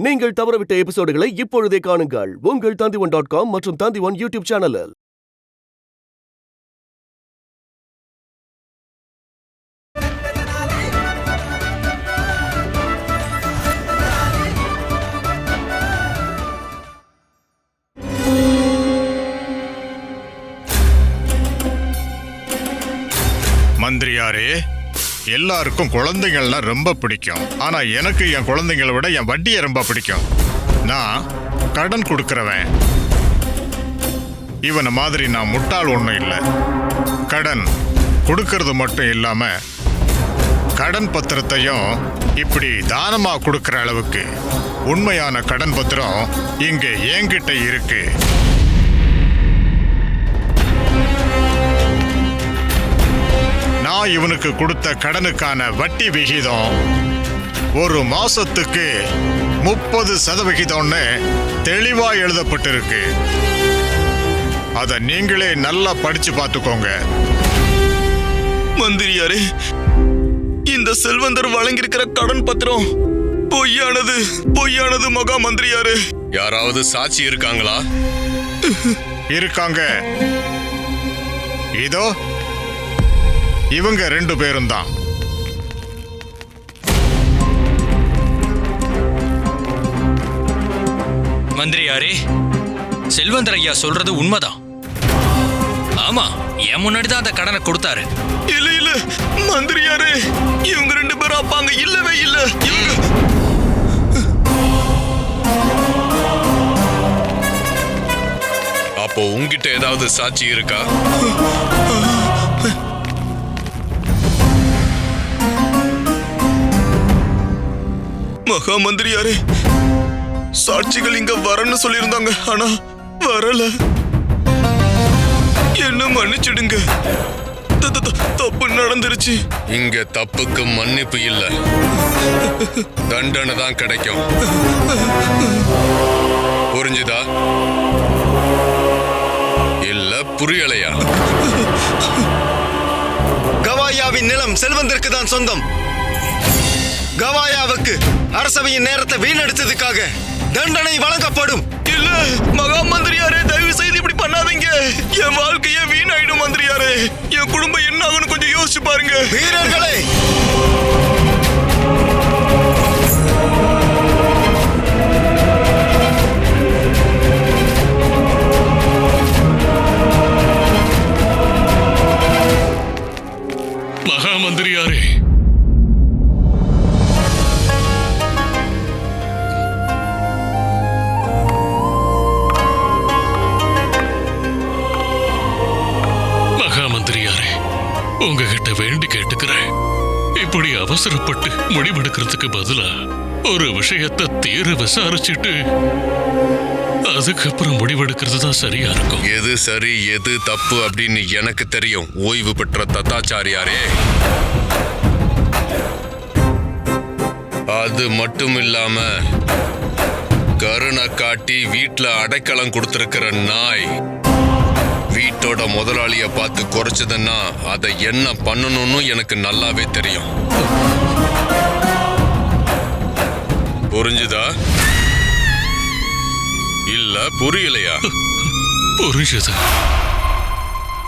நீங்கள் தவறவிட்ட எபிசோடுகளை இப்பொழுதே காணுங்கள் உங்கள் Tandivan.com மற்றும் Tandivan யூடியூப் சேனலில். மந்திரியாரே, எல்லாருக்கும் குழந்தைகள்னா ரொம்ப பிடிக்கும். ஆனா எனக்கு என் குழந்தைங்களை விட என் வட்டியை ரொம்ப பிடிக்கும். நான் கடன் கொடுக்கறவன். இவனை மாதிரி நான் முட்டாள் ஒன்றும் இல்லை. கடன் கொடுக்கறது மட்டும் இல்லாம கடன் பத்திரத்தையும் இப்படி தானமா கொடுக்கற அளவுக்கு உண்மையான கடன் பத்திரம் இங்க என்கிட்ட இருக்கு. நான் இவனுக்கு கொடுத்த கடனுக்கான வட்டி விகிதம் ஒரு மாசத்துக்கு 30% தெளிவா எழுதப்பட்டிருக்கு. அத நீங்களே நல்லா படிச்சு பார்த்துக்கோங்க. மந்திரியாரே, இந்த செல்வந்தர் வழங்கியிருக்கிற கடன் பத்திரம் பொய்யானது மகா மந்திரியாரே. யாராவது சாட்சி இருக்காங்களா? இருக்காங்க. இதோ இவங்க 2 பேரும் தான். மந்திரியாரே, செல்வந்தர் ஐயா சொல்றது உண்மைதான். ஆமா, என் முன்னாடி தான் அந்த கடனை கொடுத்தாரு. இல்ல மந்திரியாரே, இவங்க 2 பேரும் அப்பாங்க இல்லவே இல்ல. அப்போ உங்ககிட்ட ஏதாவது சாட்சி இருக்கா? மகா மந்திரியாரே, சாட்சிகள் இங்க வரன்னு சொல்லியிருந்தாங்க, ஆனா வரல. என்ன மன்னிச்சிடுங்க, தப்பு நடந்துருச்சு. இங்க தப்புக்கு மன்னிப்பு இல்ல, தண்டனை தான் கிடைக்கும். புரிஞ்சுதா? இல்ல புரியலையா? கவாயாவின் நிலம் செல்வந்தருக்கு தான் சொந்தம். கவாயாவுக்கு அரசவையின் நேரத்தை வீணடித்ததுக்காக தண்டனை வழங்கப்படும். இல்ல மகா மந்திரியாரே, தயவு செய்து இப்படி பண்ணாதீங்க. என் வாழ்க்கையே வீணாயிடும் மந்திரியாரே. என் குடும்பம் என்ன ஆகும்னு கொஞ்சம் யோசிச்சு பாருங்க. வீரர்களே, மகா மந்திரியாரே, உங்ககிட்ட வேண்டி கேட்டுக்கிறேன். இப்படி அவசரப்பட்டு முடிவெடுக்கிறதுக்கு பதிலா ஒரு விஷயத்தை தீர விசாரிச்சுட்டு அதுக்கப்புறம் முடிவெடுக்கிறது தான் சரியா இருக்கும். எது சரி எது தப்பு அப்படின்னு எனக்கு தெரியும், ஓய்வு பெற்ற தத்தாச்சாரியாரே. அது மட்டும் இல்லாம கருணை காட்டி வீட்டுல அடைக்கலம் கொடுத்திருக்கிற நாய் வீட்டோட முதலாளிய பார்த்து குறைச்சதுன்னா அதை என்ன பண்ணணும்னு எனக்கு நல்லாவே தெரியும். புரிஞ்சுதா? இல்ல புரியலையா? புரிஞ்சது.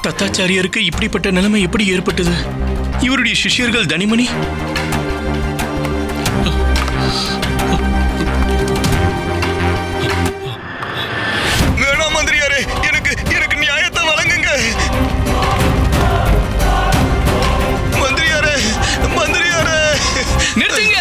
தத்தாச்சாரியருக்கு இப்படிப்பட்ட நிலைமை எப்படி ஏற்பட்டது? இவருடைய சிஷ்யர்கள் தனிமணி வேணாம் மந்திரியாரே, எனக்கு நியாயத்தை வழங்குங்க. மந்திரியாரே நிறுத்துங்க.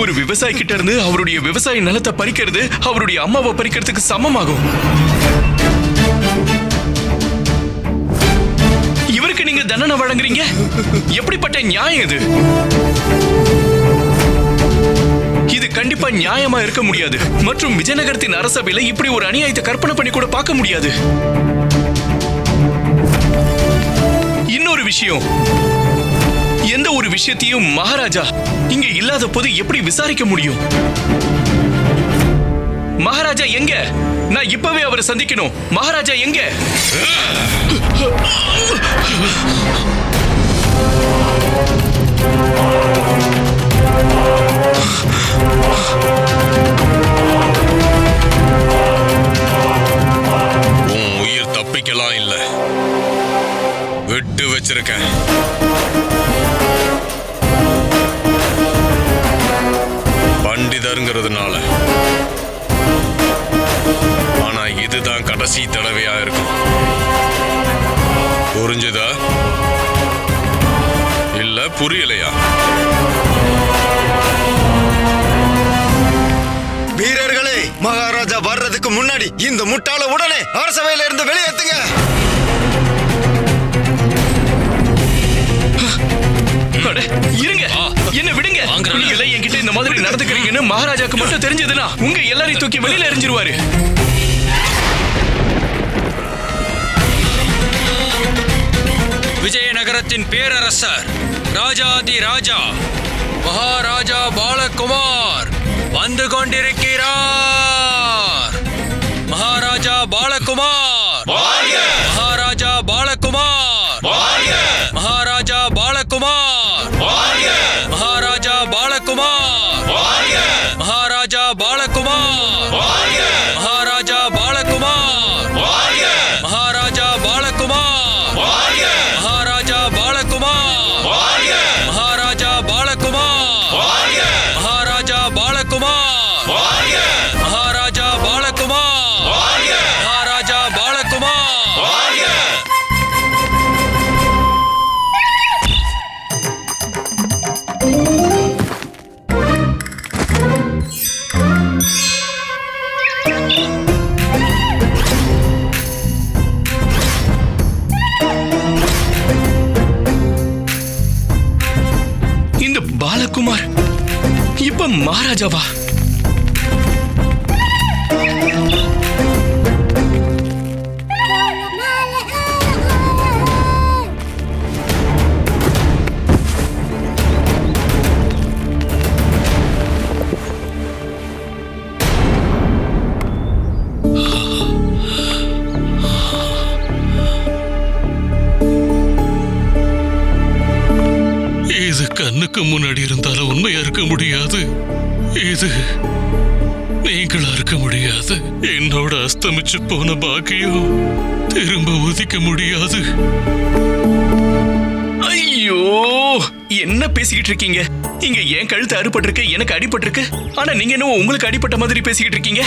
ஒரு விவசாயி கிட்ட இருந்து அவருடைய விவசாய நிலத்தை பறிக்கிறது அவருடைய அம்மாவை பறிக்கிறதுக்கு சமமாகும். இவருக்கு நீங்க தண்டனை வழங்குறீங்க? எப்படிப்பட்ட நியாயம் இது? இது கண்டிப்பா நியாயமா இருக்க முடியாது. மற்றும் விஜயநகரத்தின் அரசவையில இப்படி ஒரு அநியாயத்தை கற்பனை பண்ணி கூட பார்க்க முடியாது. விஷயம்? எந்த ஒரு விஷயத்தையும் மகாராஜா இங்க இல்லாத போது எப்படி விசாரிக்க முடியும்? மகாராஜா எங்க? நான் இப்பவே அவரை சந்திக்கணும். மகாராஜா எங்க? உன் உயிர் தப்பிக்கலாம் இல்ல, விட்டு வச்சிருக்கேன். பண்டிதர்ங்கிறதுனால. ஆனா இதுதான் கடைசி தடவையா இருக்கும். புரிஞ்சுதா இல்ல புரியலையா? வீரர்களே, மகாராஜா வர்றதுக்கு முன்னாடி இந்த முட்டாள உடனே அரசவையில இருந்து வெளியேத்துங்க. இருங்க, என்ன விடுங்க. நீங்க என்கிட்ட இந்த மாதிரி நடந்துக்கிறீங்கன்னு மகாராஜாக்கு மட்டும் தெரிஞ்சதுன்னா உங்க எல்லாரையும் தூக்கி வெளியில எறிஞ்சிருவாரு. விஜயநகரத்தின் பேரரசர் ராஜாதி ராஜா மகாராஜா பாலகுமார் வந்து கொண்டிருக்கிறார். மகாராஜா பாலகுமார், மகாராஜா பாலகுமார், மகாராஜா பாலகுமார், மகாராஜா பாலகுமார், மகாராஜா பாலகுமார், மகாராஜா பாலகுமார், மகாராஜா பாலகுமார், மகாராஜா பாலகுமார், மகாராஜா பாலகுமார், மகாராஜா பாலகுமார், மகாராஜா பாலகுமார், மகாராஜா பாலகுமார். இந்த பாலகுமார் இப்ப மகாராஜாவா? இது கண்ணுக்கு முன்னாடி இருந்தாலும் உண்மையா இருக்க முடியாது. இது நீங்களா இருக்க முடியாது. என்னோட அஸ்தமிச்சு போன பாக்கியம் திரும்ப உதிக்க முடியாது. ஐயோ, என்ன பேசிக்கிட்டு இருக்கீங்க? இங்க என் கழுத்து அறுபட்டிருக்கு, எனக்கு அடிபட்டிருக்கு. ஆனா நீங்க என்ன உங்களுக்கு அடிபட்ட மாதிரி பேசிக்கிட்டு இருக்கீங்க?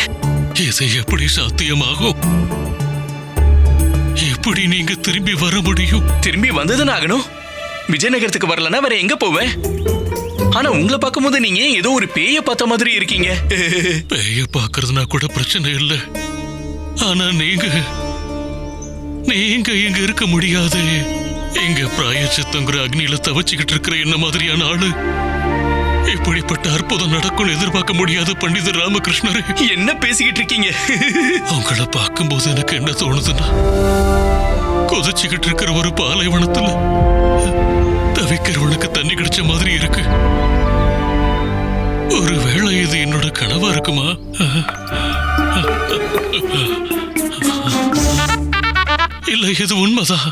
இது எப்படி சாத்தியமாகும்? எப்படி நீங்க திரும்பி வர முடியும்? திரும்பி வந்ததுன்னு ஆகணும். விஜயநகரத்துக்கு வரலன்னா வேற எங்க போவேன்? ஆனா உங்களை பார்க்கும்போது நீங்க ஏதோ ஒரு பேய பார்த்த மாதிரி இருக்கீங்க. பேய பாக்குறதுனா கூட பிரச்சனை இல்லை. ஆனா நீங்க இங்க இருக்க முடியாது. இங்க பிராயச்சித்தங்கிற அக்னியில தவச்சுக்கிட்டு இருக்கிற என்ன மாதிரியான ஆளு இப்படிப்பட்ட அற்புதம் நடக்கும் எதிர்பார்க்க முடியாது. பண்டிதர் ராமகிருஷ்ணரே, என்ன பேசிக்கிட்டு இருக்கீங்க? உங்களை பார்க்கும்போது எனக்கு என்ன தோணுதுன்னா, கொதிச்சுக்கிட்டு இருக்கிற ஒரு பாலைவனத்துல தவிக்கிறவனுக்கு தண்ணி கிடைச்ச மாதிரி இருக்கு. ஒருவேளை இது என்னோட கனவா இருக்குமா? இல்ல, இது உண்மைதான்.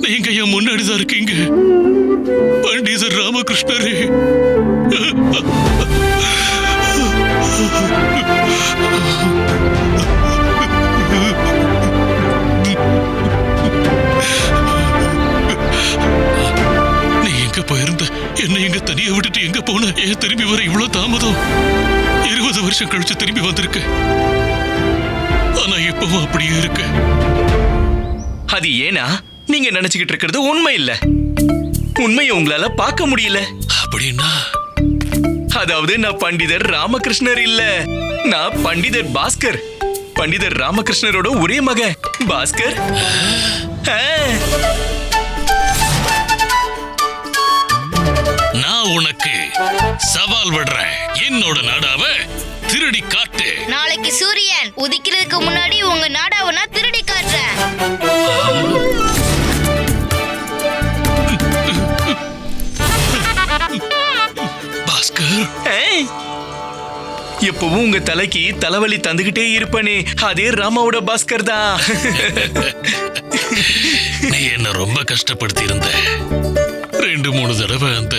நீங்க என் முன்னாடிதான் இருக்கீங்க, பண்டிதர் ராமகிருஷ்ணரே. நீ எங்க போயிருந்த? என்ன எங்க தனியா விட்டுட்டு எங்க போன? ஏன் திரும்பி வர இவ்வளவு தாமதம்? 20 வருஷம் கழிச்சு திரும்பி வந்திருக்க. ஆனா இப்பவும் அப்படியே இருக்கு. அது ஏனா நீங்க நினைச்சுக்கிட்டு இருக்கிறது உண்மை இல்ல. உண்மையை உங்களால பார்க்க முடியல. அப்படின்னா அதாவது நான் பண்டிதர் ராமகிருஷ்ணர் இல்ல, நான் பண்டிதர் பாஸ்கர். பண்டிதர் ராமகிருஷ்ணரோட ஒரே மகன் பாஸ்கர். நான் உனக்கு சவால் விடுறேன். என்னோட நாடாவை திருடி காட்டு. நாளைக்கு சூரியன் உதிக்கிறதுக்கு முன்னாடி உங்க நாடாவை நான் திருடி காட்டுறேன். எப்பவும் உங்க தலைக்கு தலைவலி தந்துகிட்டே இருப்பனே, அதே ராமாவோட பாஸ்கர் தான். நீ என்ன ரொம்ப கஷ்டப்படுத்தி இருந்த. 2-3 தடவை அந்த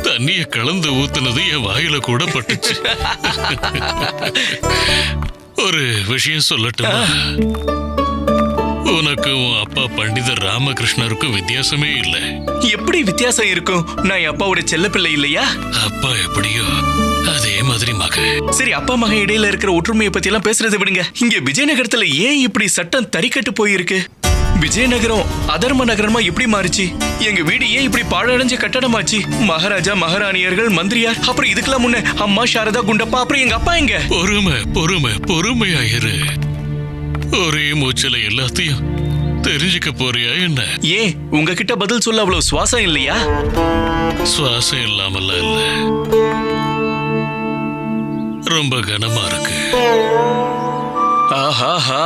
தண்ணிய கலந்து ஊத்துனது என் வாயில கூட பட்டுச்சு. ஒரு விஷயம் சொல்லட்டுமா? உனக்கும் உன் அப்பா பண்டிதர் ராமகிருஷ்ணருக்கும் வித்தியாசமே இல்லை. எப்படி வித்தியாசம் இருக்கும்? நான் என் அப்பாவோட செல்ல பிள்ளை இல்லையா? அப்பா எப்படியோ அதே மாதிரி மகன். சரி, அப்பா மகன் இடையில இருக்கிற ஒற்றுமையை பத்தி எல்லாம் பேசுறதை விடுங்க. இங்க விஜயநகரத்துல ஏன் இப்படி சட்டம் தறிக்கட்டு போயிருக்கு? விஜயநகரம் அதர்ம நகரமா எப்படி மாறுச்சு? எங்க வீடு ஏன் இப்படி பாழடைஞ்ச கட்டடமாச்சு? மகாராஜா, மகாராணியர்கள், மந்திரியார், அப்புறம் இதுக்கெல்லாம் முன்ன அம்மா சாரதா, குண்டப்பா, அப்புறம் எங்க அப்பா எங்க? பொறுமையாயிரு. ஒரே மூச்சில எல்லாத்தையும் தெரிஞ்சுக்க போறியா என்ன? ஏன் உங்ககிட்ட பதில் சொல்ல அவ்வளவு சுவாசம் இல்லையா? சுவாசம் இல்லாமல இல்ல, ரொம்ப கனமா இருக்கு. ஆஹாஹா,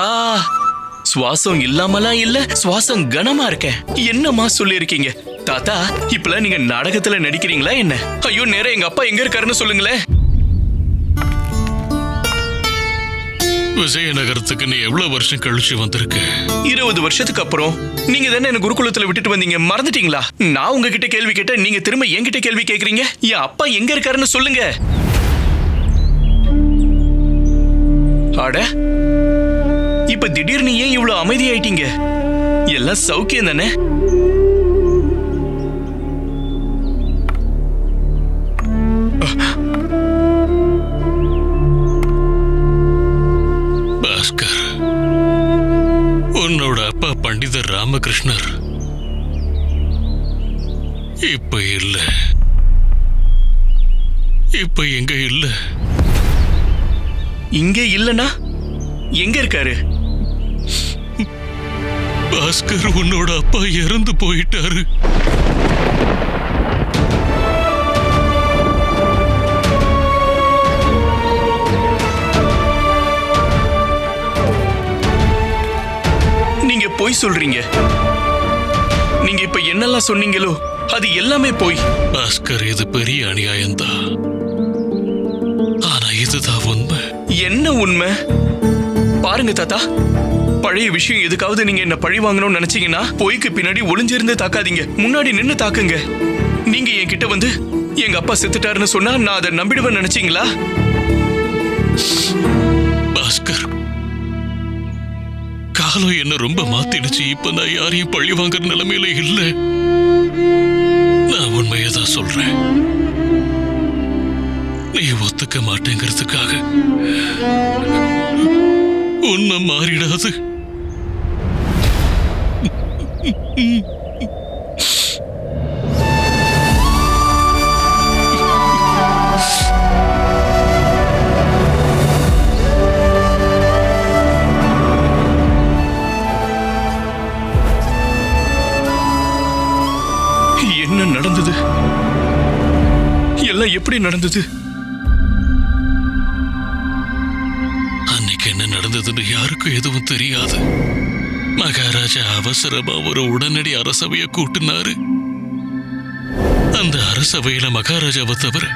சுவாசம் இல்லாமலாம் இல்ல, சுவாசம் கனமா இருக்கேன். என்னமா சொல்லிருக்கீங்க தாத்தா? இப்பெல்லாம் நீங்க நாடகத்துல நடிக்கிறீங்களா என்ன? ஐயோ, நேரா எங்க அப்பா எங்க இருக்காருன்னு சொல்லுங்களேன். விஜயநகரத்துக்கு நீ எவ்வளவு வருஷம் கழிச்சு வந்திருக்க? 20 வருஷத்துக்கு அப்புறம். நீங்க தானே என்ன குருகுலத்துல விட்டுட்டு வந்தீங்க, மறந்துட்டீங்களா? நான் உங்ககிட்ட கேள்வி கேட்டேன், நீங்க திரும்ப என்கிட்ட கேள்வி கேக்குறீங்க. என் அப்பா எங்க இருக்காருன்னு சொல்லுங்க. அட, இப்ப திடீர்னு ஏன் இவ்வளவு அமைதியாயிட்டீங்க? எல்லாம் சௌக்கியம் தானே? பாஸ்கர், உன்னோட அப்பா பண்டிதர் ராமகிருஷ்ணர் இப்ப இல்ல. இப்ப எங்க இல்ல? இங்க இல்லனா எங்க இருக்காரு? பாஸ்கர், உன்னோட அப்பா இறந்து போயிட்டாரு. நீங்க பொய் சொல்றீங்க. நீங்க இப்ப என்னெல்லாம் சொன்னீங்களோ அது எல்லாமே பொய். பாஸ்கர், இது பெரிய அநியாயம்தான். ஆனா இதுதான் உண்மை. என்ன உண்மை? பாருங்க தாத்தா, பழைய விஷயம் எதுக்காவது நீங்க என்ன பழி வாங்கணும்னு நினைச்சீங்கன்னா பொய்க்கு பின்னாடி ஒளிஞ்சிருந்து தாக்காதீங்க, முன்னாடி நின்னு தாக்குங்க. நீங்க என்கிட்ட வந்து எங்க அப்பா செத்துட்டாருன்னு சொன்னா நான் அதை நம்பிடுவேன் நினைச்சீங்களா? பாஸ்கர், காலம் என்ன ரொம்ப மாத்திடுச்சு. இப்ப நான் யாரையும் பழி வாங்குற நிலைமையில இல்ல. நான் உண்மையதான் சொல்றேன். நீ ஒத்துக்க மாட்டேங்கிறதுக்காக உண்மை மாறிடாது. என்ன நடந்தது? எல்லாம் எப்படி நடந்தது? அன்னைக்கு என்ன நடந்ததுன்னு யாருக்கும் எதுவும் தெரியாது. மகாராஜா அவசரமா ஒரு உடனடி அரசவையை கூட்டினாரு. அந்த அரசவையில மகாராஜாவை தவிர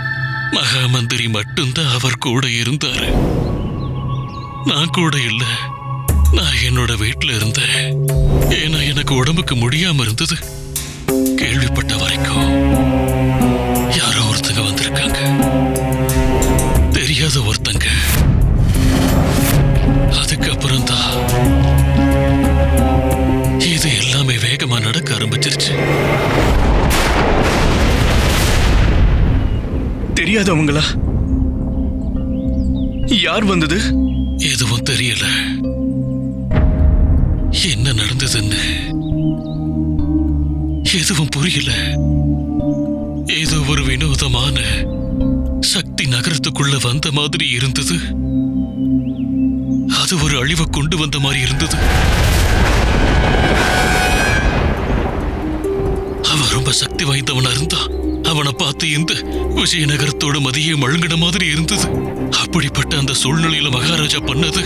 மகா மந்திரி மட்டும்தான் அவர் கூட இருந்தாரு. நான் கூட இல்ல. நான் என்னோட வீட்டுல இருந்தேன். ஏன்னா எனக்கு உடம்புக்கு முடியாம இருந்தது. கேள்விப்பட்ட வரைக்கும் யாரோ ஒருத்தங்க வந்திருக்காங்க. தெரியாத ஒருத்தங்க. அதுக்கப்புறம் தான் இது எல்லாமே வேகமா நடக்க ஆரம்பிச்சிருச்சு. தெரியாதவங்களா? யார் வந்தது? எதுவும் தெரியல. என்ன நடந்ததுன்னு எதுவும் புரியல. ஏதோ ஒரு வினோதமான சக்தி நகரத்துக்குள்ள வந்த மாதிரி இருந்தது. அது ஒரு அழிவை கொண்டு வந்த மாதிரி இருந்தது. அவன் ரொம்ப சக்தி வாய்ந்தவனா இருந்தா. அவனை பார்த்து இந்த விஜயநகரத்தோட மதியை மழுங்கின மாதிரி இருந்தது. அப்படிப்பட்ட அந்த சூழ்நிலையில மகாராஜா பண்ணது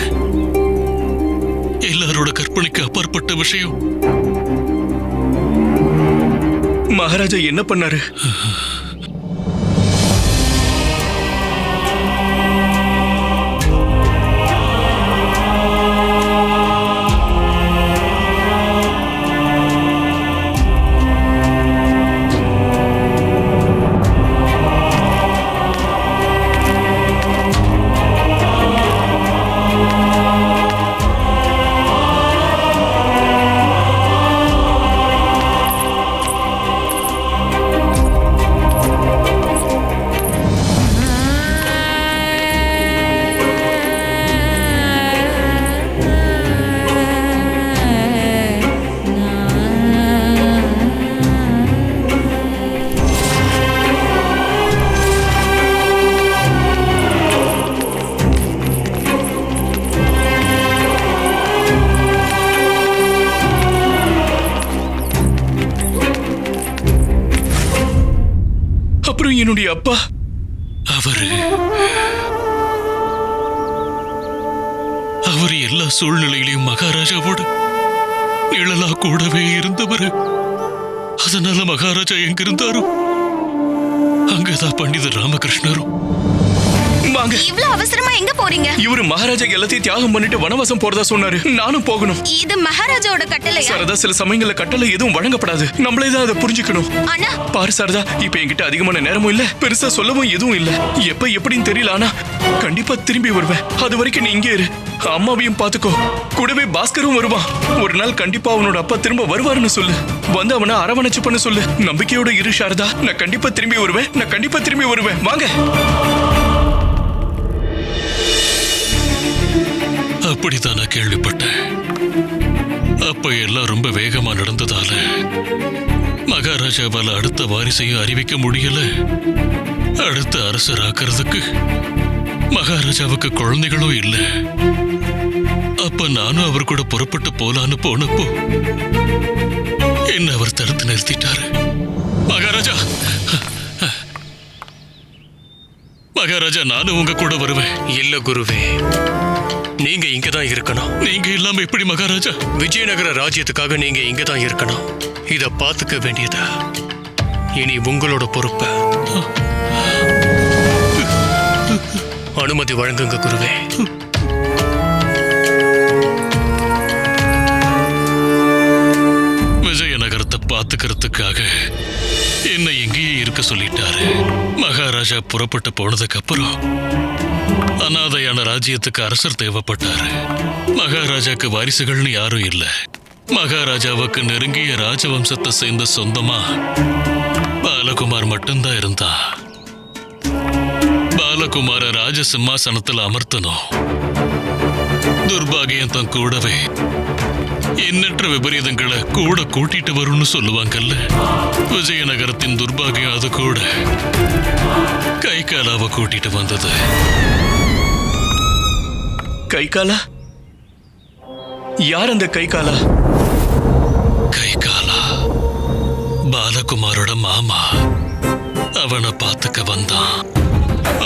எல்லாரோட கற்பனைக்கு அப்பாற்பட்ட விஷயம். மகாராஜா என்ன பண்ணாரு? அப்புறம் என்னுடைய அப்பா அவர் எல்லா சூழ்நிலையிலையும் மகாராஜாவோடு நிழலா கூடவே இருந்தவர். அதனால மகாராஜா எங்க இருந்தாரோ அங்கதான் பண்டிதர் ராமகிருஷ்ணரும். வாங்க. இவ்வளவு அவசரமா எங்க போறீங்க? இவரு மகாராஜா எல்லாத்தையும் தியாகம் பண்ணிட்டு வனவாசம் போறதா சொன்னாரு. நானும் போகணும். இது மகாராஜாவோட கட்டளையா? சாரதா, சில சமயங்கள்ல கட்டளை எதுவும் வழங்கப்படாது. நம்மளே தான் அதை புரிஞ்சுக்கணும். அண்ணா, பாரு சாரதா, இப்ப என்கிட்ட அதிகமான நேரமும் இல்ல, பெருசா சொல்லவும் எதுவும் இல்ல. எப்ப எப்படின்னு தெரியல, ஆனா கண்டிப்பா திரும்பி வருவேன். அது வரைக்கும் நீ இங்கே இரு. அம்மாவையும் பாத்துக்கோ. கூடவே பாஸ்கரும் வருவான். ஒரு நாள் கண்டிப்பா அவனோட அப்பா திரும்ப வருவாருன்னு சொல்லு. வந்து அவனை அரவணைச்சு பண்ண சொல்லு. நம்பிக்கையோட இரு சாரதா. நான் கண்டிப்பா திரும்பி வருவேன். நான் கண்டிப்பா திரும்பி வருவேன். வாங்க. அப்படித்தான் நான் கேள்விப்பட்டேன். அப்ப எல்லாம் ரொம்ப வேகமா நடந்ததால மகாராஜாவால அடுத்த வாரிசையும் அறிவிக்க முடியல. அடுத்த அரசர் ஆக்கிறதுக்கு மகாராஜாவுக்கு குழந்தைகளும் இல்ல. அப்ப நானும் அவர் கூட புறப்பட்டு போலான்னு போனப்போ என்ன அவர் தடுத்து நிறுத்திட்டாரு. மகாராஜா, மகாராஜா, நானும் உங்க கூட வருவேன். இல்ல குருவே, நீங்க இங்கதான் இருக்கணும். நீங்க இல்லாம எப்படி மகாராஜா? விஜயநகர ராஜ்யத்துக்காக நீங்க இங்கதான் இருக்கணும். இத பாத்துக்க வேண்டியதா இனி உங்களோட பொறுப்பு. அனுமதி வழங்குங்க குருவே. விஜயநகரத்தை பாத்துக்கிறதுக்காக என்ன எங்கேயே இருக்க சொல்லிட்டாரு. மகாராஜா புறப்பட்டு போனதுக்கு அப்புறம் அனாதையான ராஜ்யத்துக்கு அரசர் தேவைப்பட்டாரு. மகாராஜாக்கு வாரிசுகள்னு யாரும் இல்ல. மகாராஜாவுக்கு நெருங்கிய ராஜவம்சத்தை சேர்ந்த சொந்தமா பாலகுமார் மட்டும்தான் இருந்தா. பாலகுமார ராஜ சிம்மாசனத்தில் அமர்த்தணும். துர்பாகியம் தன் கூடவே எண்ணற்ற விபரீதங்களை கூட கூட்டிட்டு வரும்னு சொல்லுவாங்கல்ல. விஜயநகரத்தின் துர்பாகியம் அது கூட கைகாலாவை கூட்டிட்டு வந்தது. கைகாலா? யார் அந்த கைகாலா? கைகாலா பாலகுமாரோட மாமா. அவனை பார்த்துக்க வந்தான்.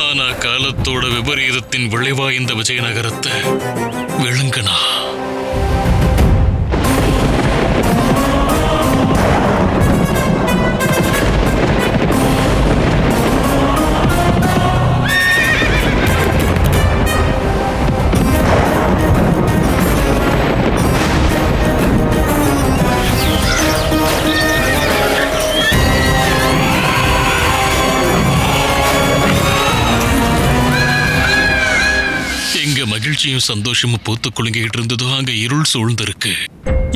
ஆனா காலத்தோட விபரீதத்தின் விளைவா இந்த விஜயநகரத்தை விழுங்கினா. மகிழ்ச்சியும் சந்தோஷமும் பூத்து குலுங்கிட்டு இருந்ததோ அங்க இருள் சூழ்ந்திருக்கு.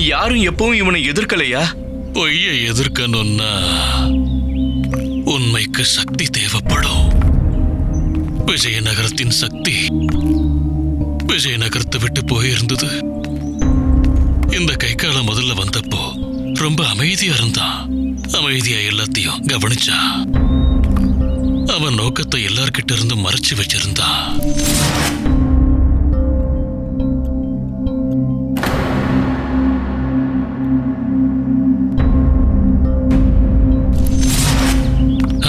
யாரும் எப்பவும் இவனை எதிர்க்கலையா? பொய்யை எதிர்க்கணும்னா உண்மைக்கு சக்தி தேவைப்படும். விஜயநகரத்தின் சக்தி விஜயநகரத்தை விட்டு போயிருந்தது. இந்த கைகால முதல்ல வந்தப்போ ரொம்ப அமைதியா இருந்தான். அமைதியா எல்லாத்தையும் கவனிச்சா. அவன் நோக்கத்தை எல்லார்கிட்ட இருந்து மறைச்சு வச்சிருந்தான்.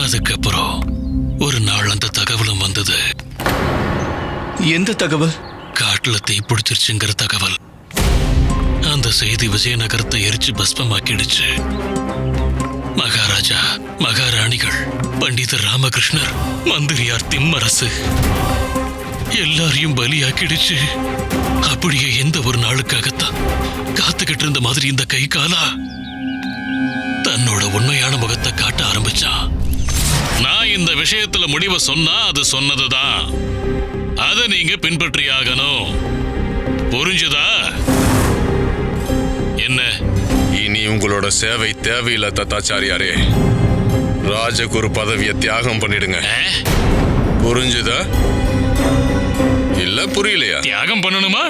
அதுக்கப்புறம் ஒரு நாள் அந்த தகவலும் வந்தது. எந்த தகவல்? காட்டுல தீ பிடிச்சிருச்சுங்கிற தகவல். அந்த செய்தி விஜயநகரத்தை எரிச்சு பஸ்பமாக்கிடுச்சு. மகாராஜா, மகாராணிகள், பண்டிதர் ராமகிருஷ்ணர், மந்திரியார் திம்மரசு எல்லாரையும் பலியாக்கிடுச்சு. அப்படியே எந்த ஒரு நாளுக்காகத்தான் காத்துக்கிட்டு இருந்த மாதிரி இந்த கைகாலா தன்னோட உண்மையான முகத்தை காட்ட ஆரம்பிச்சான். நான் இந்த விஷயத்துல முடிவை சொன்னா அது சொன்னதுதான். அதை நீங்க பின்பற்றியாகணும். புரிஞ்சுதா? என்ன? இனி உங்களோட சேவை தேவையில்லை தத்தாச்சாரியாரே. ராஜகுரு பதவியை தியாகம் பண்ணிடுங்க. புரிஞ்சுதா? இல்ல புரியலையா? தியாகம் பண்ணணுமா?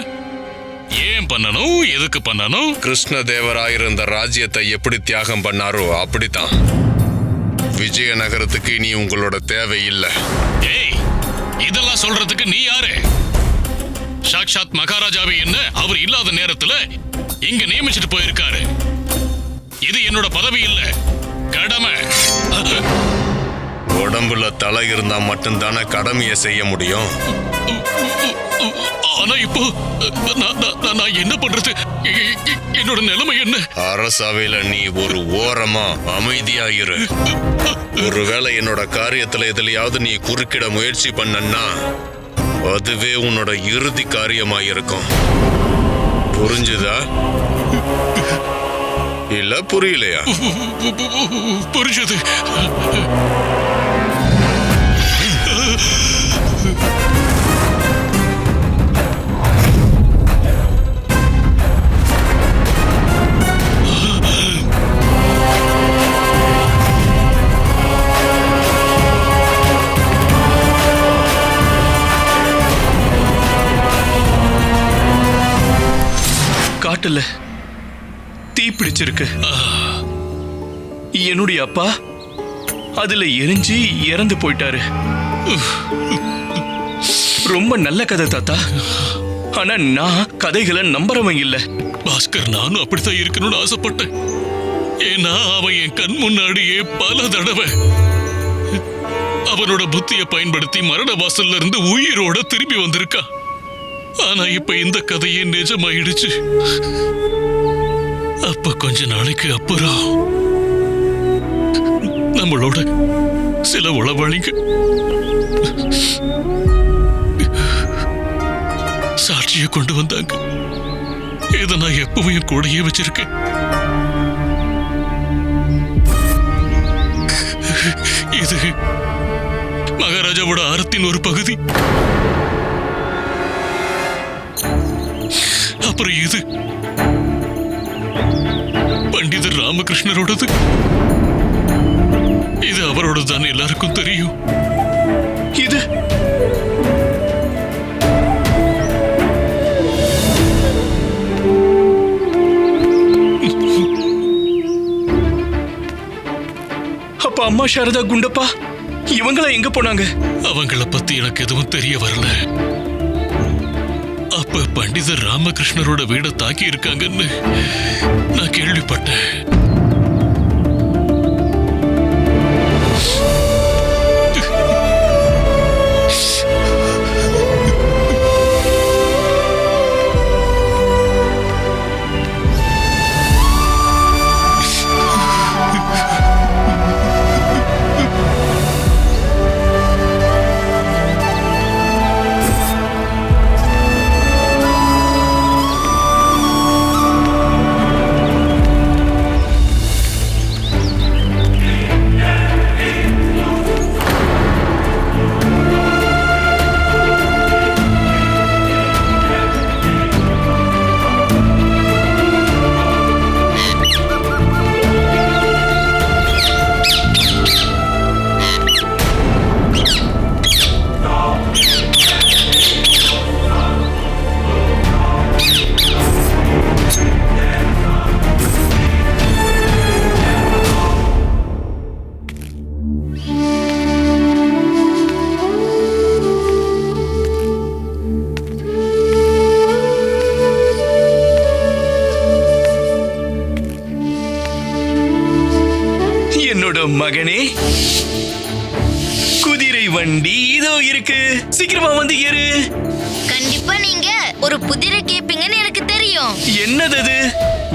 ஏன் பண்ணணும்? எதுக்கு பண்ணணும்? கிருஷ்ணதேவராயிருந்த ராஜ்யத்தை எப்படி தியாகம் பண்ணாரோ அப்படித்தான். விஜயநகரத்துக்கு இனி உங்களோட தேவை இல்லை. ஏய், இதெல்லாம் சொல்றதுக்கு நீ யாரு? சாக்ஷாத் மகாராஜாவே என்ன அவர் இல்லாத நேரத்துல இங்க நியமிச்சிட்டு போயிருக்காரு. இது என்னோட பதவி இல்ல, கடமை. உடம்புல தலை இருந்தா மட்டும்தானே கடமையை செய்ய முடியும். ஆனா இப்போ நான் என்ன பண்றது? என்னோட நிலைமை என்ன? அரசவையில நீ ஒரு ஓரமா அமைதியா இரு. ஒருவேளை என்னோட காரியத்துல எதுலயாவது நீ குறுக்கிட முயற்சி பண்ணன்னா அதுவே உன்னோட இறுதி காரியமா இருக்கும். புரிஞ்சுதா? இல்ல புரியலையா? புரிஞ்சது. காட்டுல தீ பிடிச்சிருக்கு. என்னுடைய அப்பா அதுல எரிஞ்சு இறந்து போயிட்டாரு. ரொம்ப நல்ல கதை தாத்தா. ஆனா நான் கதைகளை நம்புறவன் இல்ல. பாஸ்கர், நானும் அப்படித்தான் இருக்கணும்னு ஆசைப்பட்டேன். ஏன்னா அவன் என் கண் முன்னாடியே பல தடவை அவனோட புத்தியை பயன்படுத்தி மரண வாசல்ல இருந்து உயிரோட திரும்பி வந்திருக்கான். ஆனா இப்ப இந்த கதையே நிஜமாயிடுச்சு. அப்ப கொஞ்ச நாளைக்கு அப்புறம் நம்மளோட சில உளவாளிங்க சாட்சியை கொண்டு வந்தாங்க. இதை நான் எப்பவும் என் கூடயே வச்சிருக்கேன். இது மகாராஜாவோட ஆரத்தின் ஒரு பகுதி. அப்புறம் இது பண்டிதர் ராமகிருஷ்ணரோடது. இது அவரோட தான் எல்லாருக்கும் தெரியும். இது அப்ப அம்மா சாரதா, குண்டப்பா இவங்களா எங்க போனாங்க? அவங்கள பத்தி எனக்கு எதுவும் தெரிய வரல. அப்ப பண்டிதர் ராமகிருஷ்ணரோட வீட தாக்கி இருக்காங்கன்னு நான் கேள்விப்பட்டேன். மகனே, குதிரை வண்டி இதோ இருக்கு. சீக்கிரமா வந்து ஏறு. கண்டிப்பா நீங்க ஒரு குதிரை கேப்பீங்கன்னு எனக்கு தெரியும். என்னது அது?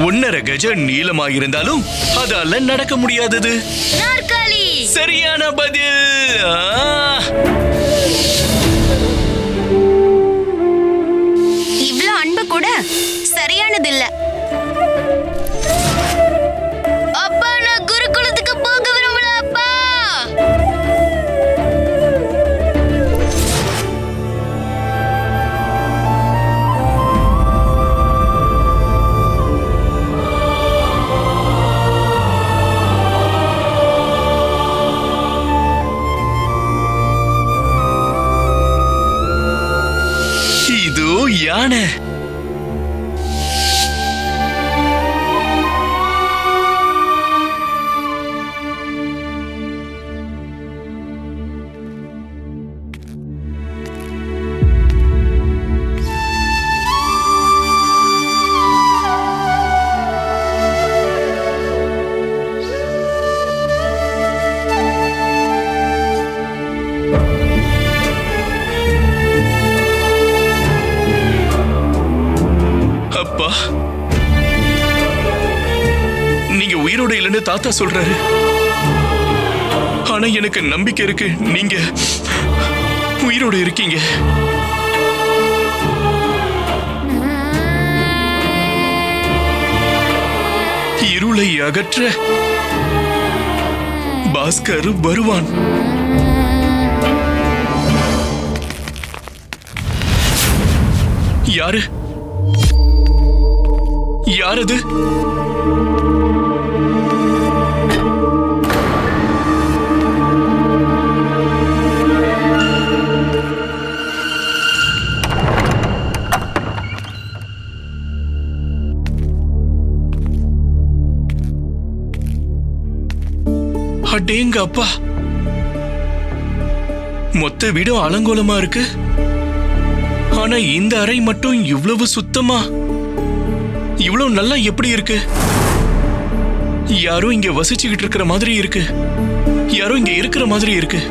1.5 கஜம் நீளமா இருந்தாலும் அதால நடக்க முடியாதது. நாற்காலி. சரியான பதில். இவ்ளோ அன்பு கூட சரியானது இல்ல. அப்பா, நான் குருகுலத்துக்கு போக விரும்பல அப்பா. உயிரோட இல்லைன்னு தாத்தா சொல்றாரு. ஆனா எனக்கு நம்பிக்கை இருக்கு, நீங்க உயிரோட இருக்கீங்க. இருளை அகற்ற பாஸ்கர் வருவான். யாரு யாரது? அடேங்க அப்பா, மொத்த வீடும் அலங்கோலமா இருக்கு. ஆனா இந்த அறை மட்டும் இவ்வளவு சுத்தமா, இவ்வளவு நல்லா எப்படி இருக்கு? யாரோ இங்க வசிச்சுக்கிட்டு இருக்கிற மாதிரி இருக்கு, யாரோ இங்க இருக்கிற மாதிரி இருக்கு.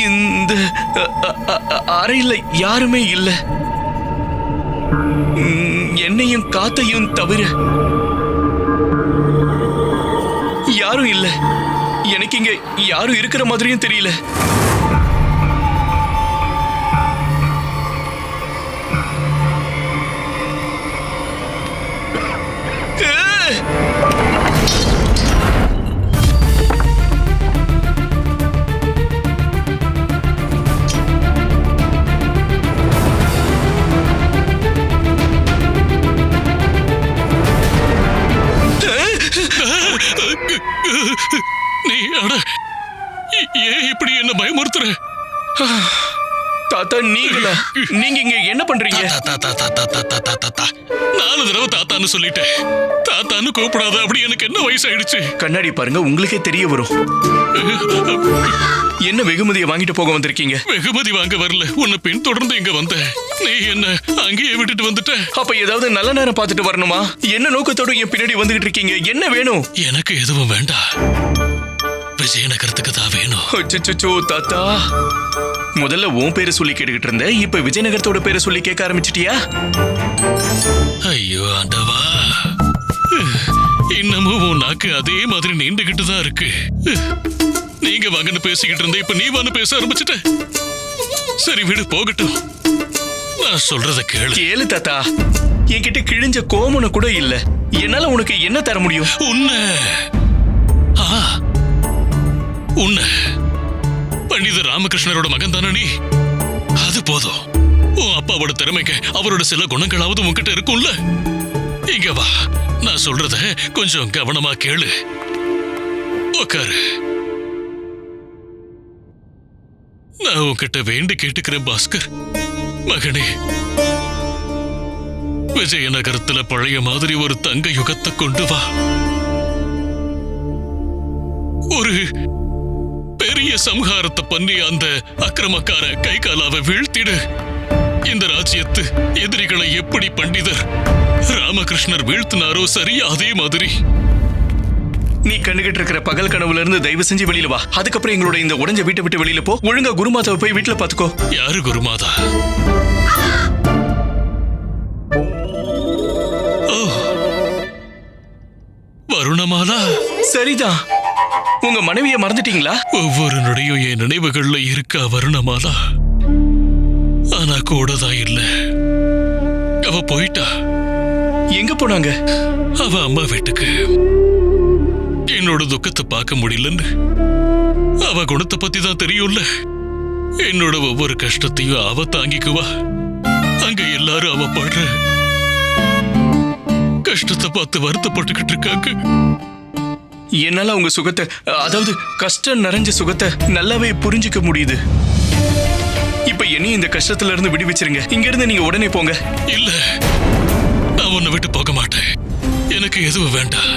இந்த அறையில யாருமே இல்ல, என்னையும் காத்தையும் தவிர யாரும் இல்ல. எனக்கு இங்க யாரும் இருக்கிற மாதிரியும் தெரியல. நீ ஏன் இப்படி என்ன பயமுறுத்துற? தாத்தா, நீங்க இங்க என்ன பண்றீங்க? நாலு தடவை தாத்தான்னு சொல்லிட்டேன். தாத்தான்னு கூப்பிடாத, அப்படி எனக்கு என்ன வயசாயிடுச்சு? கண்ணாடி பாருங்க, உங்களுக்கே தெரிய வரும். என்ன வெகுமதியை வாங்கிட்டு போக வந்திருக்கீங்க? வெகுமதி வாங்க வரல, உன்னை பின் தொடர்ந்து இங்க வந்தேன். நீ என்ன அங்கேயே விட்டுட்டு வந்துட்ட. அப்ப ஏதாவது நல்ல நேரம் பார்த்துட்டு வரணுமா? என்ன நோக்கத்தோட என் பின்னாடி வந்துகிட்டு இருக்கீங்க? என்ன வேணும்? எனக்கு எதுவும் வேண்டாம், விஜயநகரத்துக்கு தான் வேணும். அச்சச்சோ தாத்தா, முதல்ல உன் பேரை சொல்லி கேட்டுக்கிட்டு இருந்த, இப்ப விஜயநகரத்தோட பேரை சொல்லி கேட்க ஆரம்பிச்சிட்டியா? ஐயோ ஆண்டவா, இன்னமும் உன் நாக்கு அதே மாதிரி நீண்டுகிட்டு தான் இருக்கு. நீங்க வாங்கன்னு பேசிக்கிட்டு இருந்த, இப்ப நீ வான்னு பேச ஆரம்பிச்சுட்ட. சரி விடு, போகட்டும். நான் சொல்றத கேளு தாத்தா. என்கிட்ட கிழிஞ்ச கோமன கூட இல்ல, என்னால உனக்கு என்ன தர முடியும்? உன்னை பண்டிதர் ராமகிருஷ்ணரோட மகன் தானே நீ? அது போதும். உன் அப்பாவோட திறமைக்கு அவரோட சில குணங்களாவது உன்கிட்ட இருக்கும்ல. இங்க வா, நான் சொல்றத கொஞ்சம் கவனமா கேளு. உட்காரு. நான் உன்கிட்ட வேண்டி கேட்டுக்கிறேன் பாஸ்கர் மகனே. விஜயநகரத்துல பழைய மாதிரி ஒரு தங்க யுகத்தை கொண்டு வா. ஒரு பெரிய சம்ஹாரத்தை பண்ணி அந்த அக்கிரமக்கார கை காலாவை வீழ்த்திடு. இந்த ராஜ்யத்து எதிரிகளை எப்படி பண்டிதர் ராமகிருஷ்ணர் வீழ்த்தினாரோ சரியா அதே மாதிரி. நீ கண்டுகிட்டு இருக்கிற பகல் கனவுல இருந்து தயவு செஞ்சு வெளியில வா. அதுக்கப்புறம் எங்களோட இந்த உடைஞ்ச வீட்டை விட்டு வெளியில போ. ஒழுங்கா குருமாதாவை போய் வீட்டுல பாத்துக்கோ. யாரு குருமாதா? வருணமாலா? சரிதான். உங்க மனைவியை மறந்துட்டீங்களா? ஒவ்வொரு நொடியும் என் நினைவுகள்ல இருக்கா வருணமாலா. ஆனா கூடதான் இல்ல. அவ போயிட்டா. எங்க போனாங்க? அவ அம்மா வீட்டுக்கு. என்னோட துக்கத்தை பார்க்க முடியலன்னு. அவ குணத்தை பத்தி தான் தெரியும்ல. என்னோட ஒவ்வொரு கஷ்டத்தையும் அவ தாங்கிக்குவா. அங்க எல்லாரும் அவ படுற கஷ்டத்தை பார்த்து வருத்தப்பட்டுக்கிட்டு இருக்காங்க. என்னால உங்க சுகத்தை, அதாவது கஷ்டம் நிறைஞ்ச சுகத்தை நல்லாவே புரிஞ்சுக்க முடியுது. இப்ப என்னையும் இந்த கஷ்டத்துல இருந்து விடுவிச்சிருங்க. இங்க இருந்து நீங்க உடனே போங்க. இல்ல, நான் உன்னை விட்டு போக மாட்டேன். எனக்கு எதுவும் வேண்டாம்.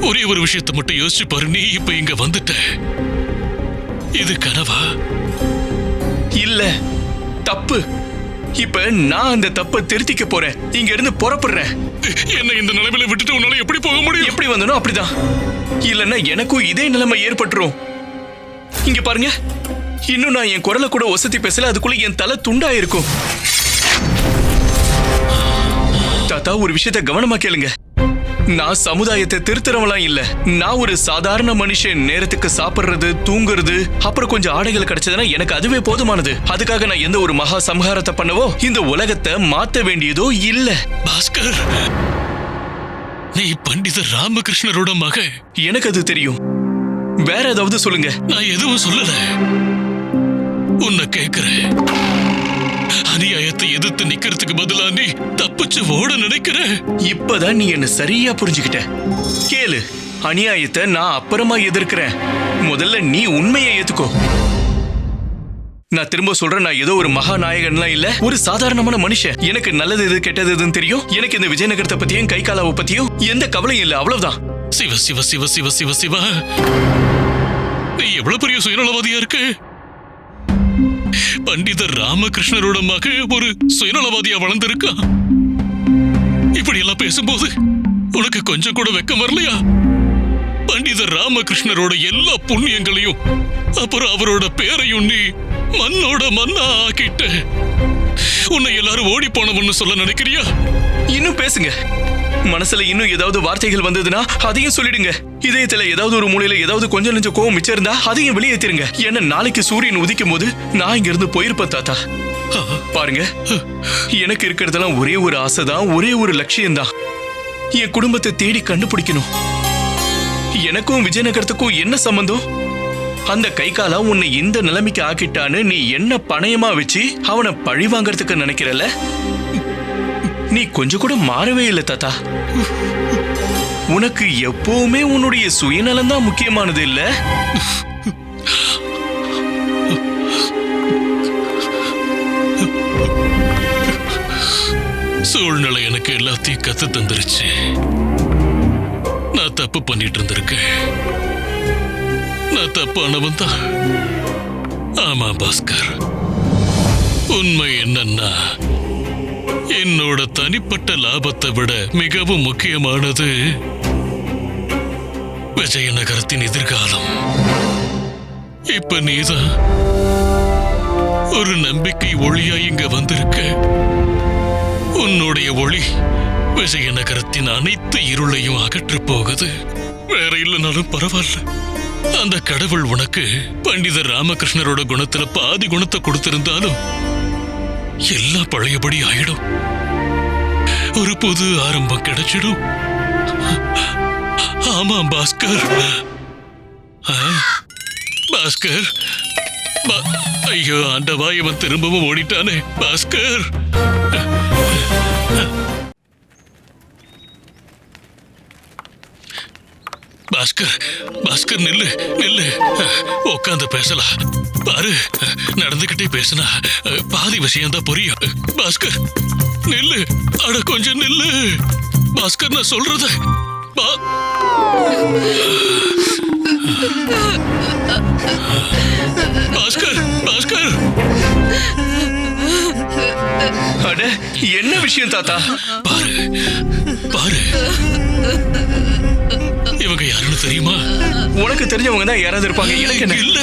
ஒரே ஒரு விஷயத்தை மட்டும் யோசிச்சு பாரு. நீ இப்ப இங்க வந்துட்ட. இது கனவா? இல்ல, தப்பு. இப்ப நான் அந்த தப்பை திருத்திக்க போறேன். இங்க இருந்து புறப்படுறேன். என்ன இந்த நிலைமையில விட்டுட்டு உன்னால எப்படி போக முடியும்? எப்படி வந்தனோ அப்படிதான். இல்லன்னா எனக்கும் இதே நிலைமை ஏற்பட்டுரும். இங்க பாருங்க, இன்னும் நான் என் குரலை கூட ஒசத்தி பேசல, அதுக்குள்ள என் தலை துண்டா இருக்கும். தாத்தா, ஒரு விஷயத்த கவனமா கேளுங்க. நான் சமுதாயத்தை திருத்தறவலாம் இல்ல. நான் ஒரு சாதாரண மனுஷன். நேரத்துக்கு சாப்பிடுறது, தூங்குறது, அப்புறம் கொஞ்சம் ஆடைகள் கிடைச்சதுன்னா எனக்கு அதுவே போதுமானது. அதுக்காக நான் எந்த ஒரு மகா சம்ஹாரத்தை பண்ணவோ இந்த உலகத்தை மாத்த வேண்டியதோ இல்ல. பாஸ்கர், நீ பண்டிதர் ராமகிருஷ்ணரோட மகன். எனக்கு அது தெரியும். வேற ஏதாவது சொல்லுங்க. நான் எதுவும் சொல்லல. உன்னை கேக்குறேன். அநியாயத்தை எதிர்த்து நிக்கிறதுக்கு பதிலா நீ தப்பிச்சு ஓட நினைக்கிற. இப்பதான் நீ என்ன சரியா புரிஞ்சுக்கிட்ட. கேளு, அநியாயத்தை நான் அப்புறமா எதிர்க்கிறேன். முதல்ல நீ உண்மையை ஏத்துக்கோ. நான் திரும்ப சொல்றேன், நான் ஏதோ ஒரு மகாநாயகன்லாம் இல்ல, ஒரு சாதாரணமான மனுஷன். எனக்கு நல்லது எது கெட்டது எதுன்னு தெரியும். எனக்கு இந்த விஜயநகரத்தை பத்தியும் கைகாலாவை பத்தியும் எந்த கவலையும் இல்ல, அவ்வளவுதான். சிவ சிவ சிவ சிவ சிவ சிவ, நீ எவ்வளவு பெரிய சுயநலவாதியா இருக்க. பண்டிதர் ராமகிருஷ்ணரோட மக ஒரு சுயநலவாதியா வளர்ந்திருக்கா. இப்படி எல்லாம் பேசும்போது உனக்கு கொஞ்சம் கூட வெக்கம் வரலையா? பண்டிதர் ராமகிருஷ்ணரோட எல்லா புண்ணியங்களையும் அப்புறம் அவரோட பேரையும் நீ மண்ணோட மண்ணா ஆக்கிட்ட. உன்னை எல்லாரும் ஓடி போனவன்னு சொல்ல நினைக்கிறியா? இன்னும் பேசுங்க. மனசுல இன்னும் ஏதாவது வார்த்தைகள் வந்ததுன்னா அதையும் சொல்லிடுங்க. இதயத்துல ஏதாவது ஒரு மூலையில ஏதாவது கொஞ்சம் நெஞ்ச கோவம் மிச்சம் இருந்தா அதையும் வெளியேற்றிருங்க. ஏன்னா நாளைக்கு சூரியன் உதிக்கும் போது நான் இங்க இருந்து போயிருப்பேன் தாத்தா. பாருங்க, எனக்கு இருக்கிறதெல்லாம் ஒரே ஒரு ஆசைதான், ஒரே ஒரு லட்சியம்தான். என் குடும்பத்தை தேடி கண்டுபிடிக்கணும். எனக்கும் விஜயநகரத்துக்கும் என்ன சம்பந்தம்? அந்த கைகாலா உன்னை இந்த நிலைமைக்கு ஆக்கிட்டான்னு நீ என்ன பணயமா வச்சு அவனை பழி வாங்கறதுக்கு நினைக்கிறல்ல? நீ கொஞ்சம் கூட மாறவே இல்லை தாத்தா. உனக்கு எப்பவுமே உன்னுடைய சுயநலம் தான் முக்கியமானது இல்ல? சூழ்நிலை எனக்கு எல்லாத்தையும் கத்து தந்துருச்சு. நான் தப்பு பண்ணிட்டு இருந்திருக்கேன். நான் தப்பானவன் தான். ஆமா பாஸ்கர், உண்மை என்னன்னா என்னோட தனிப்பட்ட லாபத்தை விட மிகவும் முக்கியமானது விஜயநகரத்தின் எதிர்காலம். இப்ப நீதான் ஒரு நம்பிக்கை ஒளியா இங்க வந்திருக்க. உன்னுடைய ஒளி விஜயநகரத்தின் அனைத்து இருளையும் அகற்ற போகுது. வேற இல்லைனாலும் பரவாயில்ல. அந்த கடவுள் உனக்கு பண்டிதர் ராமகிருஷ்ணரோட குணத்துல பாதி குணத்தை கொடுத்திருந்தாலும் எல்லாம் பழையபடி ஆயிடும். ஒரு புது ஆரம்பம் கிடைச்சிடும். ஆமா பாஸ்கர். பாஸ்கர், ஐயோ ஆண்டவா, இவன் திரும்பவும் ஓடிட்டானே. பாஸ்கர், பாஸ்கர், பாஸ்கர் நில்லு நில்லு, உட்காந்து பேசலாம். பாரு, நடந்துகிட்டே பேசினா பாதி விஷயம் தான் புரியும். பாஸ்கர் நில்லு, அட கொஞ்சம் நில்லு. பாஸ்கர், நான் சொல்றத பாஸ்கர், பாஸ்கர். அட, என்ன விஷயம் தாத்தா? பாரு பாரு, இவங்க யாருன்னு தெரியுமா? உனக்கு தெரிஞ்சவங்க தான் யாராவது இருப்பாங்க. எனக்கு என்ன? இல்ல,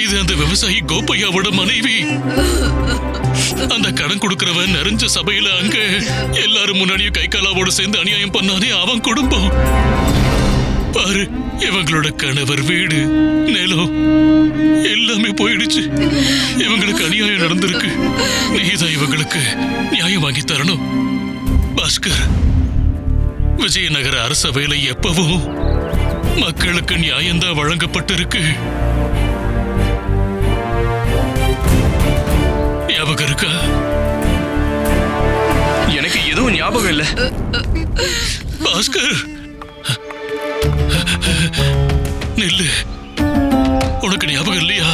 இது அந்த விவசாயி கோப்பையாவோட மனைவி. அந்த கடன் கொடுக்கிறவன் நிறைஞ்ச சபையில அங்க எல்லாரும் முன்னாடியும் கைகாலாவோட சேர்ந்து அநியாயம் பண்ணானே, அவன் குடும்பம். பாரு, இவங்களோட கணவர், வீடு, நிலம் எல்லாமே போயிடுச்சு. இவங்களுக்கு அநியாயம் நடந்திருக்கு. நீதான் இவங்களுக்கு நியாயம் வாங்கி தரணும். பாஸ்கர், விஜயநகர அரசவையில எப்பவும் மக்களுக்கு நியாயம்தான் வழங்கப்பட்டிருக்கு. ஞாபகம் இருக்கா? எனக்கு எதுவும் ஞாபகம் இல்ல. பாஸ்கர், நில்லு. உனக்கு ஞாபகம் இல்லையா?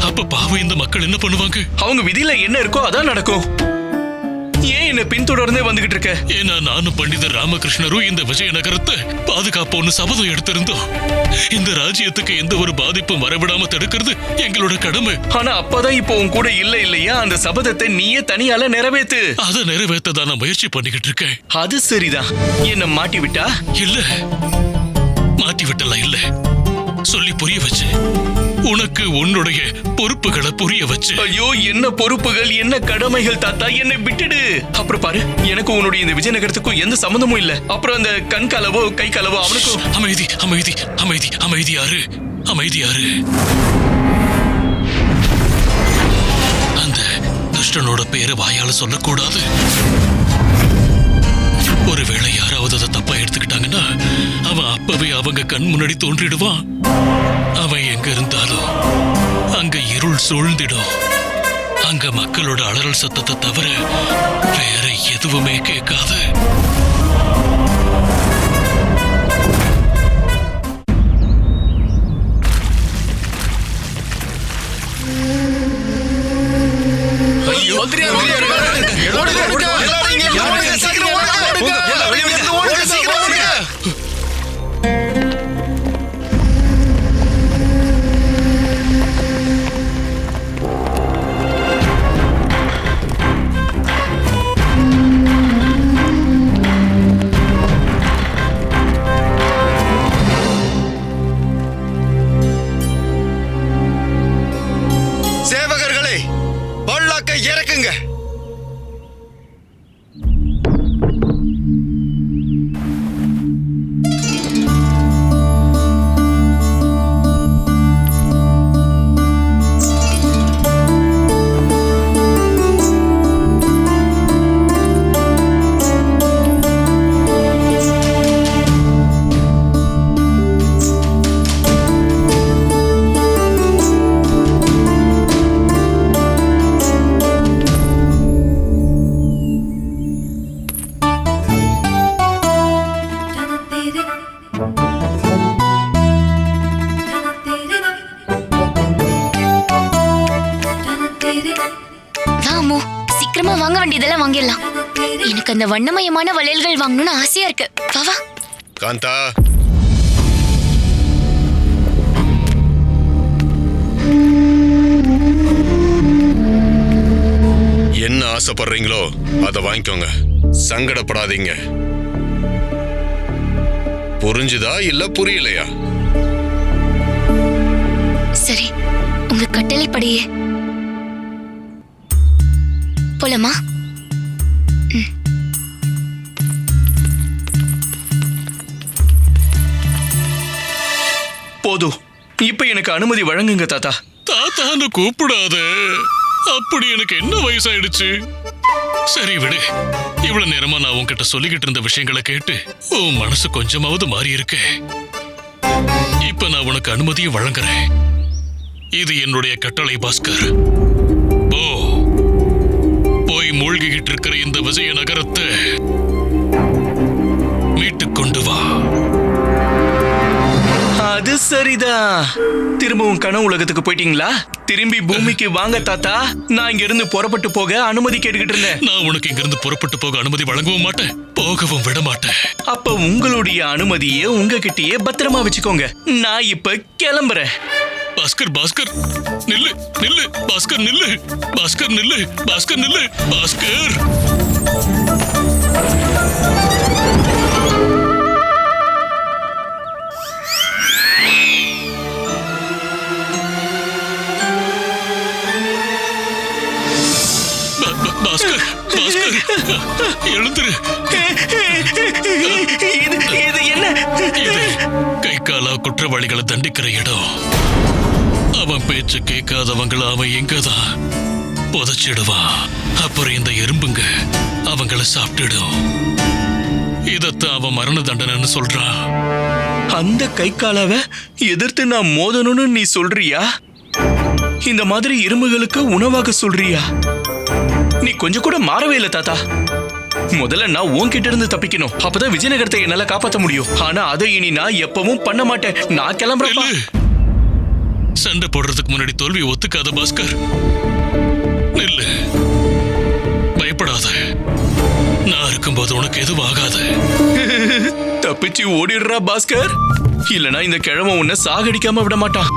அப்ப பாவம் இந்த மக்கள் என்ன பண்ணுவாங்க? அவங்க விதியில என்ன இருக்கோ அதான் நடக்கும். ஏன் என்ன பின்தொடர்ந்தே வந்துகிட்டு இருக்க? ஏன்னா நானும் பண்டிதர் ராமகிருஷ்ணரும் இந்த விஜயநகரத்தை பாதுகாப்போன்னு சபதம் எடுத்திருந்தோம். இந்த ராஜ்யத்துக்கு எந்த ஒரு பாதிப்பும் வரவிடாம தடுக்கிறது எங்களோட கடமை. ஆனா அப்பதான் இப்போ உன் கூட இல்ல இல்லையா? அந்த சபதத்தை நீயே தனியால நிறைவேத்து. அதை நிறைவேற்றதான் நான் முயற்சி பண்ணிக்கிட்டு இருக்கேன். அது சரிதான். என்ன மாட்டி விட்டா? இல்ல, மாட்டி விட்டலாம் இல்ல, சொல்லி புரிய வச்சு. உனக்கு உன்னுடைய பொறுப்புகளை புரிய வச்சு. ஐயோ, என்ன பொறுப்புகள், என்ன கடமைகள் தாத்தா, என்னை விட்டுடு. அப்புறம் பாரு, எனக்கு உன்னுடைய இந்த விஜயநகரத்துக்கும் எந்த சம்பந்தமும் இல்ல. அப்புறம் அந்த கண் கலவோ கை கலவோ அவனுக்கும். அமைதி அமைதி அமைதி அமைதியாரு, அமைதியாரு. அந்த துஷ்டனோட பேரை வாயால சொல்லக்கூடாது. ஒருவேளை யாராவது அதை தப்பா எடுத்துக்கிட்டாங்கன்னா அவன் அப்பவே அவங்க கண் முன்னாடி தோன்றிடுவான். அவன் எங்க இருந்தாலும் அங்க இருள் சூழ்ந்திடும். அங்க மக்களோட அலறல் சத்தத்தை தவிர வேற எதுவுமே கேட்காது. சேவகர்களே, பல்லாக்கை இறக்குங்க. வாமோ, சீக்கிரமா வாங்க வேண்டியதெல்லாம் வாங்கிடலாம். எனக்கு அந்த வண்ணமயமான வளையல்கள் வாங்கணும்னு ஆசையா இருக்கு. வா வா. காந்தா, என்ன ஆசைப்படுறீங்களோ அதை வாங்கிக்கோங்க. சங்கடப்படாதீங்க. புரிஞ்சுதா இல்ல புரியலையா? சரி, உங்க கட்டளைப்படியே போலாமா? போதும், இப்ப எனக்கு அனுமதி வழங்குங்க தாத்தா. தாத்தான்னு கூப்பிடாத. அப்படி எனக்கு என்ன வயசாயிடுச்சு? சரி விடு. இவ்வளவு நேரமா நான் உன்கிட்ட சொல்லிக்கிட்டு இருந்த விஷயங்களை கேட்டு உன் மனசு கொஞ்சமாவது மாறி இருக்கு. இப்ப நான் உனக்கு அனுமதியை வழங்குறேன். இது என்னுடைய கட்டளை பாஸ்கர். போய் மூழ்கிக்கிட்டு இருக்கிற இந்த விஜயநகரத்தை மீட்டுக் கொண்டு வா. அது சரிதான். திரும்பவும் கனவு உலகத்துக்கு போயிட்டீங்களா? திரும்பி பூமிக்கு வாங்க தாத்தா. நான் இங்க இருந்து புறப்பட்டு போக அனுமதி கேட்டுக்கிட்டு இருந்தேன். நான் உனக்கு இங்க இருந்து புறப்பட்டு போக அனுமதி வழங்கவும் மாட்டேன், போகவும் விட மாட்டேன். அப்ப உங்களுடைய அனுமதியை உங்ககிட்டயே பத்திரமா வச்சுக்கோங்க. நான் இப்ப கிளம்புறேன். பாஸ்கர், பாஸ்கர் நில்லு, நில்லு. பாஸ்கர் நில்லு, பாஸ்கர் நில்லு, பாஸ்கர் நில்லு, பாஸ்கர். பாஸ்கர், பாஸ்கர் எழுந்துரு. இது என்ன? இது கை காலா குற்றவாளிகளை தண்டிக்கிற இடம். அவன் பேச்சு கேட்காதவங்கள அவன் எங்கதான் புதைச்சிடுவான். அப்புறம் இந்த எறும்புங்க அவங்கள சாப்பிட்டுடும். இதத்தான் அவன் மரண தண்டனைன்னு சொல்றான். அந்த கை காலாவ எதிர்த்து நான் மோதணும்னு நீ சொல்றியா? இந்த மாதிரி எறும்புகளுக்கு உணவாக சொல்றியா? நீ கொஞ்சம் கூட மாறவே இல்லை தாத்தா. முதல்ல நான் உன்கிட்ட இருந்து தப்பிக்கணும். அப்பதான் விஜயநகரத்தை என்னால காப்பாற்ற முடியும். ஆனா அதை இனி நான் எப்பவும் பண்ண மாட்டேன். நான் கிளம்புறேன். சண்டை போடுறதுக்கு முன்னாடி தோல்வி ஒத்துக்காத பாஸ்கர். நில்லு, பயப்படாத. நான் இருக்கும்போது உனக்கு எதுவும் ஆகாது. தப்பிச்சு ஓடிடுறா பாஸ்கர். இல்லனா இந்த கிழமை உன்னை சாகடிக்காம விட மாட்டான்.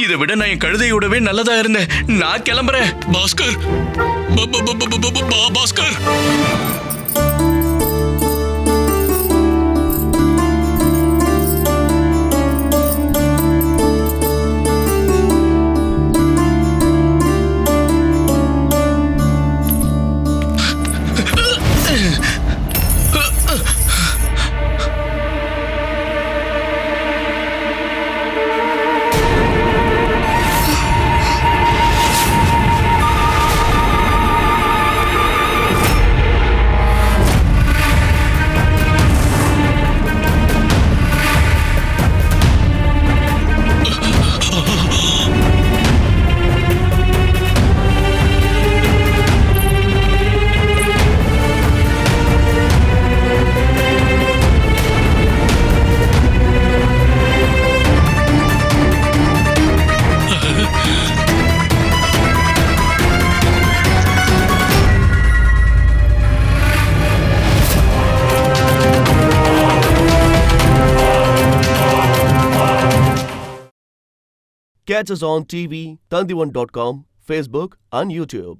இதை விட நான் என் கழுதையோடவே நல்லதா இருந்தேன். நான் கிளம்புறேன். Bhaskar, Bhaskar. Catch us on TV, Tandivan.com, Facebook and YouTube.